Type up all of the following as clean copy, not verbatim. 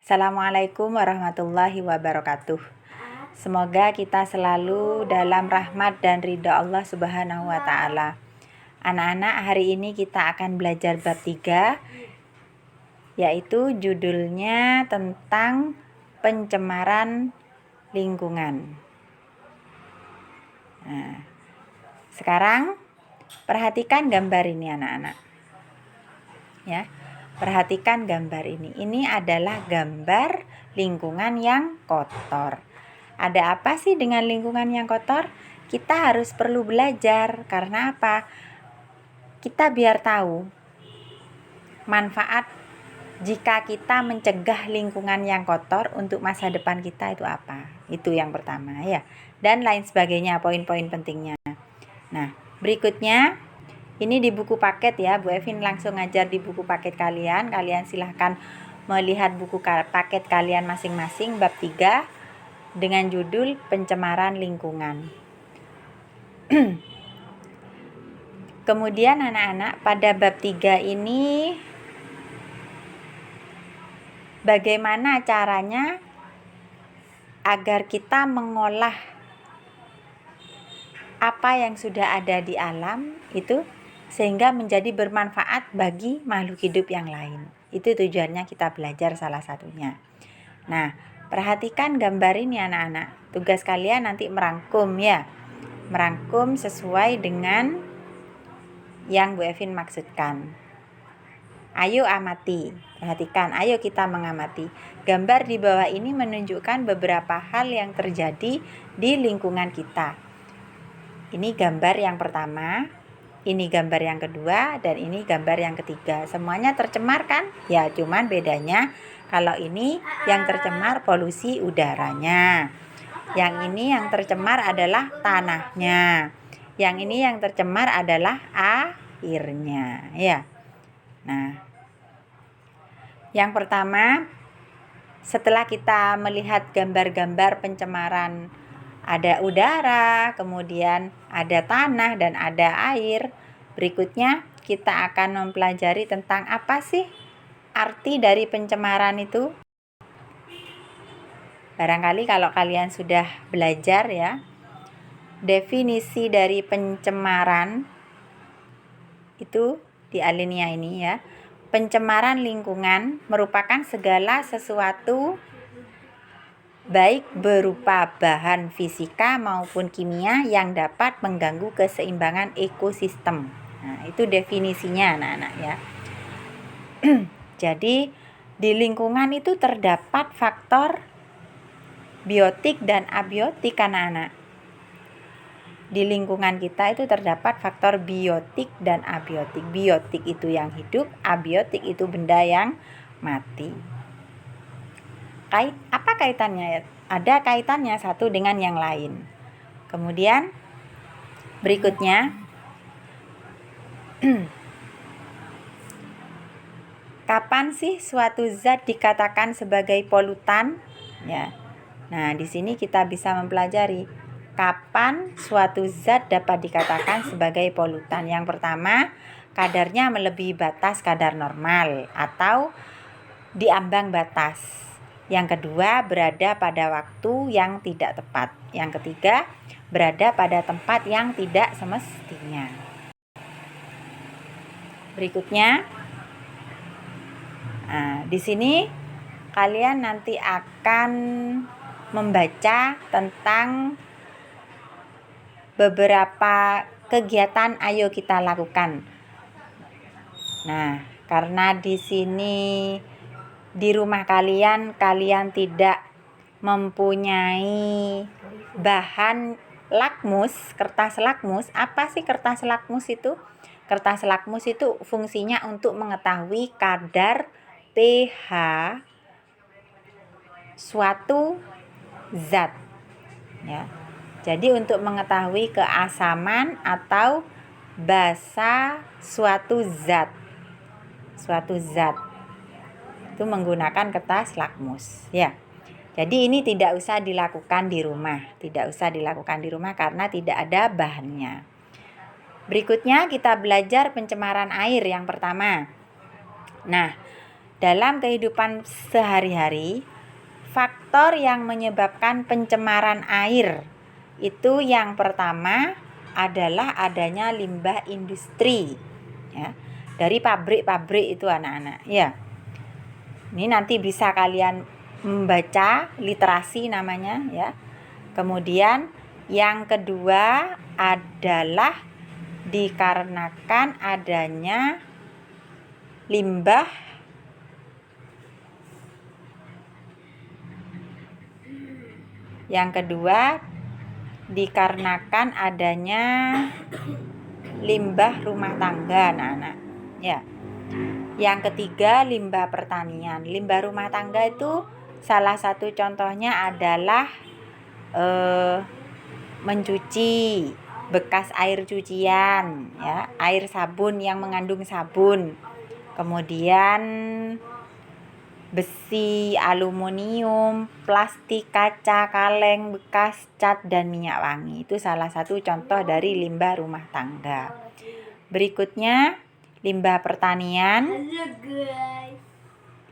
Assalamualaikum warahmatullahi wabarakatuh. Semoga kita selalu dalam rahmat dan ridha Allah Subhanahu wa ta'ala. Anak-anak, hari ini kita akan belajar bab 3, yaitu judulnya tentang pencemaran lingkungan. Nah, sekarang perhatikan gambar ini anak-anak. Ya. Perhatikan gambar ini. Ini adalah gambar lingkungan yang kotor. Ada apa sih dengan lingkungan yang kotor? Kita harus perlu belajar. Karena apa? Kita biar tahu manfaat jika kita mencegah lingkungan yang kotor untuk masa depan kita itu apa. Itu yang pertama ya. Dan lain sebagainya, poin-poin pentingnya. Nah, berikutnya ini di buku paket ya, Bu Evin langsung ngajar di buku paket kalian. Kalian silahkan melihat buku paket kalian masing-masing bab 3 dengan judul pencemaran lingkungan. Kemudian anak-anak, pada bab 3 ini bagaimana caranya agar kita mengolah apa yang sudah ada di alam itu sehingga menjadi bermanfaat bagi makhluk hidup yang lain. Itu tujuannya kita belajar salah satunya. Nah, perhatikan gambar ini anak-anak. Tugas kalian nanti merangkum ya. Merangkum sesuai dengan yang Bu Evin maksudkan. Ayo amati, perhatikan, ayo kita mengamati. Gambar di bawah ini menunjukkan beberapa hal yang terjadi di lingkungan kita. Ini gambar yang pertama, ini gambar yang kedua, dan ini gambar yang ketiga. Semuanya tercemar kan? Ya, cuman bedanya kalau ini yang tercemar polusi udaranya. Yang ini yang tercemar adalah tanahnya. Yang ini yang tercemar adalah airnya, ya. Nah, yang pertama, setelah kita melihat gambar-gambar pencemaran, ada udara, kemudian ada tanah dan ada air. Berikutnya kita akan mempelajari tentang apa sih arti dari pencemaran itu. Barangkali kalau kalian sudah belajar ya, definisi dari pencemaran itu di alinea ini ya. Pencemaran lingkungan merupakan segala sesuatu baik berupa bahan fisika maupun kimia yang dapat mengganggu keseimbangan ekosistem. Nah, itu definisinya anak-anak ya. Jadi, di lingkungan itu terdapat faktor biotik dan abiotik anak-anak. Di lingkungan kita itu terdapat faktor biotik dan abiotik. Biotik itu yang hidup, abiotik itu benda yang mati. Apa kaitannya? Ada kaitannya satu dengan yang lain. Kemudian berikutnya kapan sih suatu zat dikatakan sebagai polutan? Ya. Nah, di sini kita bisa mempelajari kapan suatu zat dapat dikatakan sebagai polutan. Yang pertama, kadarnya melebihi batas kadar normal atau di ambang batas. Yang kedua, berada pada waktu yang tidak tepat. Yang ketiga, berada pada tempat yang tidak semestinya. Berikutnya, di sini kalian nanti akan membaca tentang beberapa kegiatan ayo kita lakukan. Nah, karena di sini di rumah kalian tidak mempunyai bahan lakmus, kertas lakmus. Apa sih kertas lakmus itu? Kertas lakmus itu fungsinya untuk mengetahui kadar pH suatu zat. Ya. Jadi untuk mengetahui keasaman atau basa suatu zat. Itu menggunakan kertas lakmus ya. Jadi ini tidak usah dilakukan di rumah. Karena tidak ada bahannya. Berikutnya kita belajar pencemaran air yang pertama. Nah, dalam kehidupan sehari-hari, faktor yang menyebabkan pencemaran air itu yang pertama adalah adanya limbah industri, ya, dari pabrik-pabrik itu anak-anak, ya. Ini nanti bisa kalian membaca, literasi namanya, ya. Kemudian yang kedua adalah dikarenakan adanya limbah dikarenakan adanya limbah rumah tangga, anak-anak, ya. Yang ketiga, limbah pertanian. Limbah rumah tangga itu salah satu contohnya adalah mencuci bekas air cucian, ya, air sabun yang mengandung sabun. Kemudian besi, aluminium, plastik, kaca, kaleng, bekas cat dan minyak wangi. Itu salah satu contoh dari limbah rumah tangga. Berikutnya, limbah pertanian.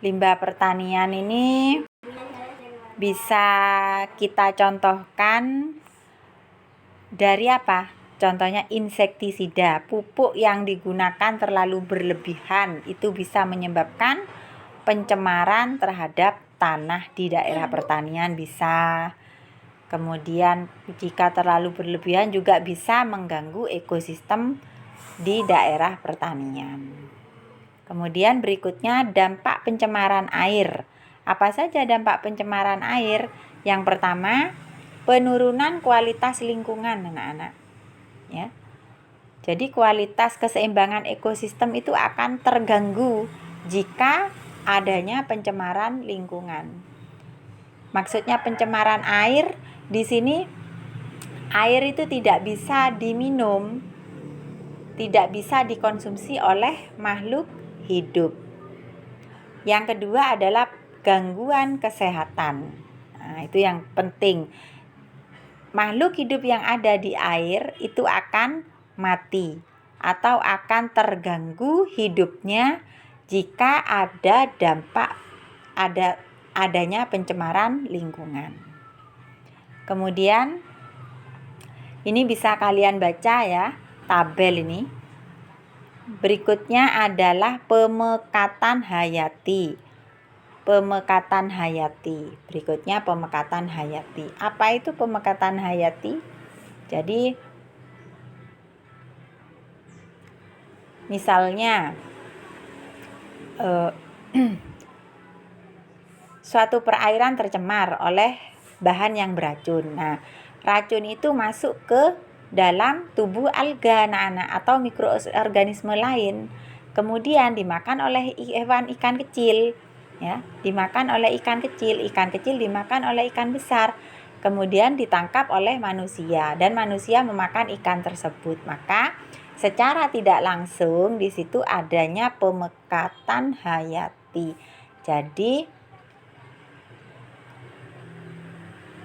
Limbah pertanian ini bisa kita contohkan dari apa? Contohnya insektisida, pupuk yang digunakan terlalu berlebihan itu bisa menyebabkan pencemaran terhadap tanah di daerah pertanian bisa. Kemudian jika terlalu berlebihan juga bisa mengganggu ekosistem di daerah pertanian. Kemudian berikutnya dampak pencemaran air. Apa saja dampak pencemaran air? Yang pertama, penurunan kualitas lingkungan, anak-anak, ya. Jadi kualitas keseimbangan ekosistem itu akan terganggu jika adanya pencemaran lingkungan. Maksudnya pencemaran air di sini, air itu tidak bisa diminum, tidak bisa dikonsumsi oleh makhluk hidup. Yang kedua adalah gangguan kesehatan. Nah, itu yang penting. Makhluk hidup yang ada di air itu akan mati atau akan terganggu hidupnya jika ada dampak adanya pencemaran lingkungan. Kemudian ini bisa kalian baca, ya, tabel ini. Berikutnya adalah pemekatan hayati. Pemekatan hayati. Berikutnya pemekatan hayati. Apa itu pemekatan hayati? Jadi misalnya suatu perairan tercemar oleh bahan yang beracun. Nah, racun itu masuk ke dalam tubuh alga, anak-anak, atau mikroorganisme lain. Kemudian dimakan oleh hewan ikan kecil, ya, dimakan oleh ikan kecil dimakan oleh ikan besar. Kemudian ditangkap oleh manusia dan manusia memakan ikan tersebut. Maka secara tidak langsung di situ adanya pemekatan hayati. Jadi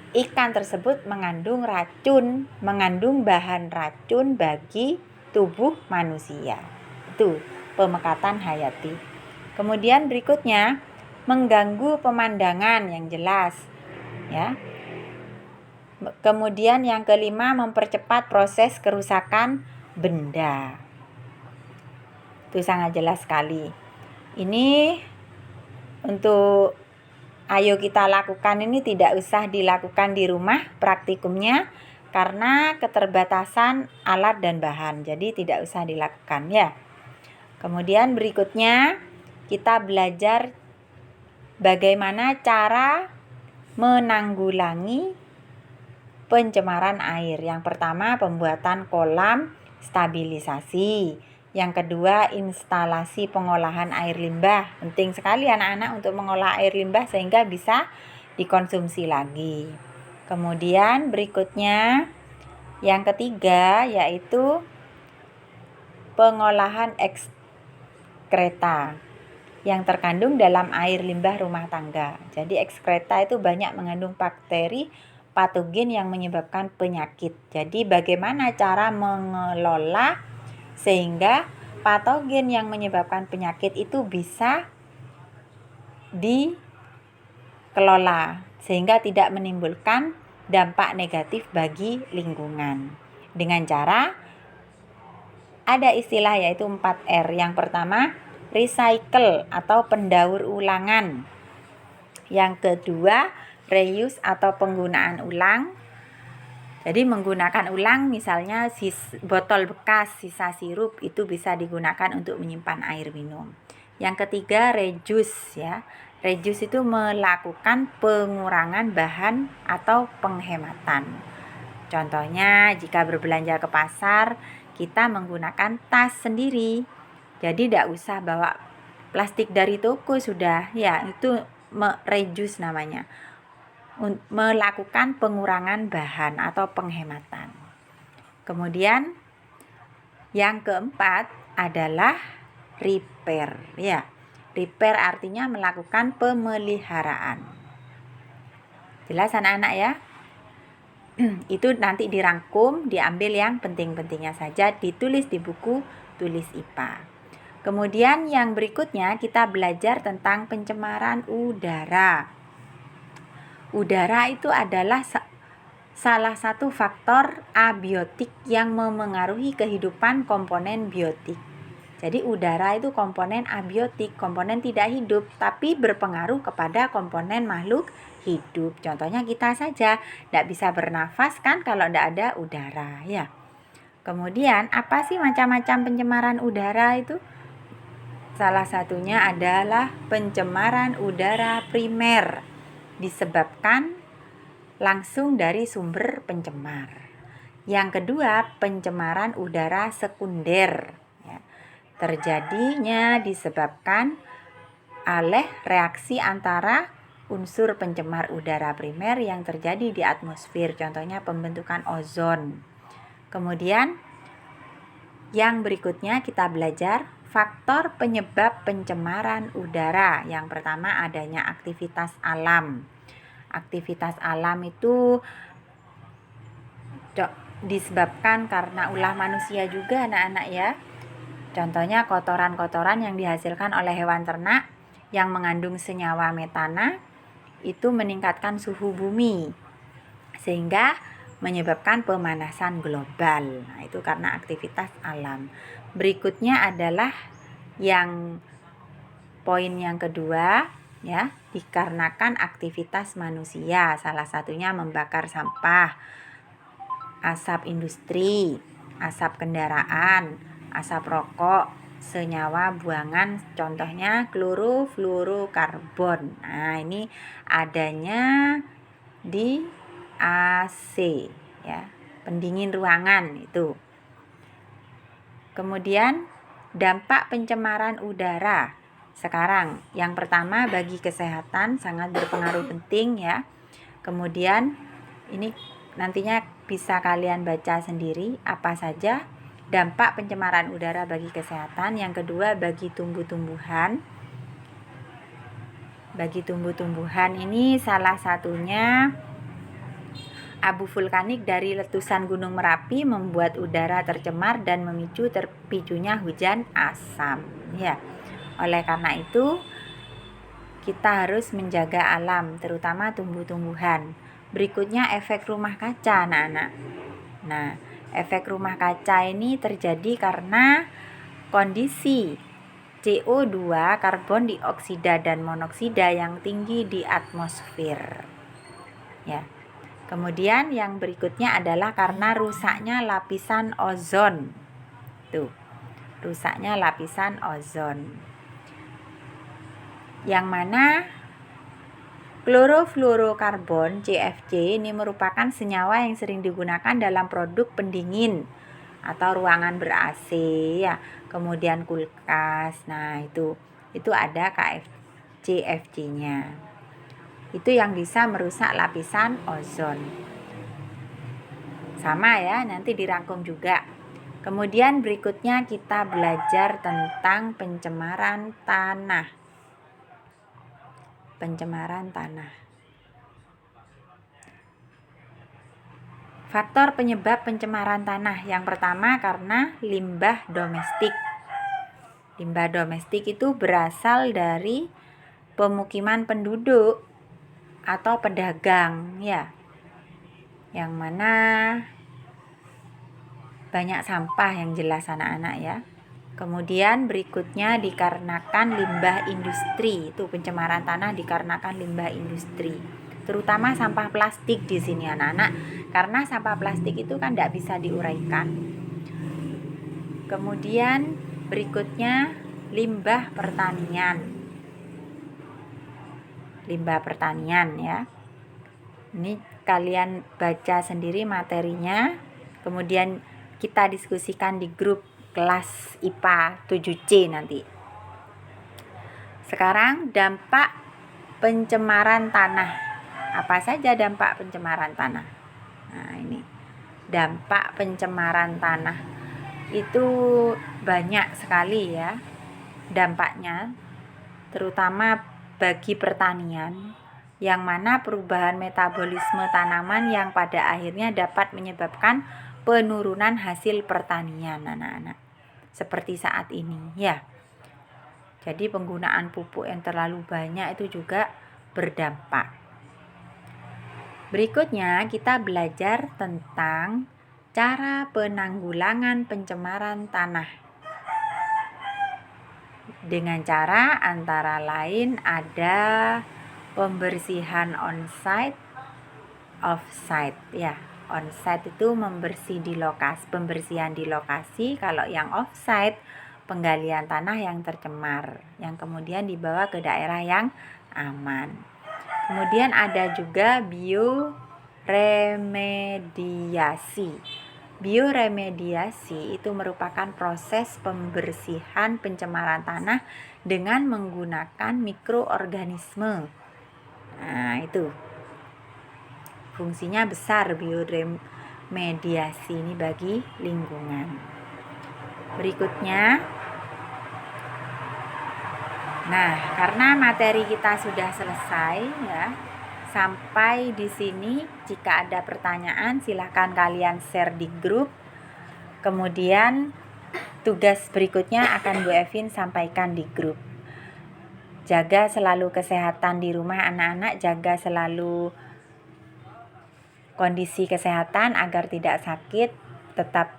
ikan tersebut mengandung racun, mengandung bahan racun bagi tubuh manusia. Itu pemekatan hayati. Kemudian berikutnya mengganggu pemandangan yang jelas, ya. Kemudian yang kelima, mempercepat proses kerusakan benda. Itu sangat jelas sekali. Ini untuk ayo kita lakukan ini tidak usah dilakukan di rumah praktikumnya karena keterbatasan alat dan bahan. Jadi tidak usah dilakukan, ya. Kemudian berikutnya kita belajar bagaimana cara menanggulangi pencemaran air. Yang pertama, pembuatan kolam stabilisasi. Yang kedua, instalasi pengolahan air limbah. Penting sekali anak-anak untuk mengolah air limbah sehingga bisa dikonsumsi lagi. Kemudian berikutnya yang ketiga yaitu pengolahan ekskreta yang terkandung dalam air limbah rumah tangga. Jadi ekskreta itu banyak mengandung bakteri patogen yang menyebabkan penyakit. Jadi bagaimana cara mengelola sehingga patogen yang menyebabkan penyakit itu bisa dikelola sehingga tidak menimbulkan dampak negatif bagi lingkungan. Dengan cara ada istilah yaitu 4R. Yang pertama, recycle atau pendaur ulangan. Yang kedua, reuse atau penggunaan ulang. Jadi menggunakan ulang, misalnya botol bekas, sisa sirup itu bisa digunakan untuk menyimpan air minum. Yang ketiga, reduce ya. Reduce itu melakukan pengurangan bahan atau penghematan. Contohnya, jika berbelanja ke pasar, kita menggunakan tas sendiri. Jadi tidak usah bawa plastik dari toko sudah. Ya, itu reduce namanya. Melakukan pengurangan bahan atau penghematan. Kemudian yang keempat adalah repair. Ya, repair artinya melakukan pemeliharaan. Jelas anak-anak ya? Itu nanti dirangkum, diambil yang penting-pentingnya saja, ditulis di buku tulis IPA. Kemudian yang berikutnya kita belajar tentang pencemaran udara. Udara itu adalah salah satu faktor abiotik yang memengaruhi kehidupan komponen biotik. Jadi udara itu komponen abiotik, komponen tidak hidup, tapi berpengaruh kepada komponen makhluk hidup. Contohnya kita saja tidak bisa bernafas kan kalau tidak ada udara ya. Kemudian apa sih macam-macam pencemaran udara itu? Salah satunya adalah pencemaran udara primer, disebabkan langsung dari sumber pencemar. Yang kedua, pencemaran udara sekunder. Ya. Terjadinya disebabkan oleh reaksi antara unsur pencemar udara primer yang terjadi di atmosfer, contohnya pembentukan ozon. Kemudian yang berikutnya kita belajar faktor penyebab pencemaran udara. Yang pertama adanya aktivitas alam. Aktivitas alam itu disebabkan karena ulah manusia juga anak-anak ya. Contohnya kotoran-kotoran yang dihasilkan oleh hewan ternak yang mengandung senyawa metana itu meningkatkan suhu bumi sehingga menyebabkan pemanasan global. Nah, itu karena aktivitas alam. Berikutnya adalah yang poin yang kedua ya, dikarenakan aktivitas manusia. Salah satunya membakar sampah, asap industri, asap kendaraan, asap rokok, senyawa buangan, contohnya klorofluorokarbon. Nah, ini adanya di AC ya, pendingin ruangan itu. Kemudian dampak pencemaran udara. Sekarang yang pertama bagi kesehatan sangat berpengaruh penting ya. Kemudian ini nantinya bisa kalian baca sendiri apa saja dampak pencemaran udara bagi kesehatan. Yang kedua bagi tumbuh-tumbuhan. Bagi tumbuh-tumbuhan ini salah satunya abu vulkanik dari letusan Gunung Merapi membuat udara tercemar dan memicu terpicunya hujan asam. Ya, oleh karena itu kita harus menjaga alam, terutama tumbuh-tumbuhan. Berikutnya efek rumah kaca, anak-anak. Nah, efek rumah kaca ini terjadi karena kondisi CO2, karbon dioksida dan monoksida yang tinggi di atmosfer. Ya. Kemudian yang berikutnya adalah karena rusaknya lapisan ozon. Tuh, rusaknya lapisan ozon. Yang mana klorofluorokarbon CFC ini merupakan senyawa yang sering digunakan dalam produk pendingin atau ruangan ber-AC ya. Kemudian kulkas. Nah, itu ada CFC-nya. Itu yang bisa merusak lapisan ozon. Sama ya, nanti dirangkum juga. Kemudian berikutnya kita belajar tentang pencemaran tanah. Pencemaran tanah. Faktor penyebab pencemaran tanah. Yang pertama karena limbah domestik. Limbah domestik itu berasal dari pemukiman penduduk atau pedagang ya, yang mana banyak sampah yang jelas anak-anak ya. Kemudian berikutnya dikarenakan limbah industri, itu pencemaran tanah dikarenakan limbah industri, terutama sampah plastik di sini anak-anak, karena sampah plastik itu kan tidak bisa diuraikan. Kemudian berikutnya limbah pertanian. Limbah pertanian ya. Ini kalian baca sendiri materinya, kemudian kita diskusikan di grup kelas IPA 7C nanti. Sekarang dampak pencemaran tanah. Apa saja dampak pencemaran tanah? Nah, ini dampak pencemaran tanah itu banyak sekali ya dampaknya, terutama bagi pertanian, yang mana perubahan metabolisme tanaman yang pada akhirnya dapat menyebabkan penurunan hasil pertanian anak-anak, seperti saat ini ya. Jadi penggunaan pupuk yang terlalu banyak itu juga berdampak. Berikutnya kita belajar tentang cara penanggulangan pencemaran tanah. Dengan cara antara lain ada pembersihan on-site, off-site ya. On-site itu pembersihan di lokasi, kalau yang off-site penggalian tanah yang tercemar yang kemudian dibawa ke daerah yang aman. Kemudian ada juga bioremediasi. Bioremediasi itu merupakan proses pembersihan pencemaran tanah dengan menggunakan mikroorganisme. Nah, itu fungsinya besar bioremediasi ini bagi lingkungan. Berikutnya, nah, karena materi kita sudah selesai ya, sampai di sini. Jika ada pertanyaan silahkan kalian share di grup. Kemudian tugas berikutnya akan Bu Evin sampaikan di grup. Jaga selalu kesehatan di rumah anak-anak, jaga selalu kondisi kesehatan agar tidak sakit, tetap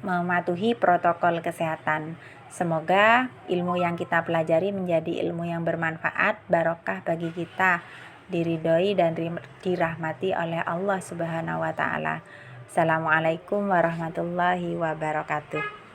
mematuhi protokol kesehatan. Semoga ilmu yang kita pelajari menjadi ilmu yang bermanfaat, barokah bagi kita, diridhoi dan dirahmati oleh Allah Subhanahu wa taala. Assalamualaikum warahmatullahi wabarakatuh.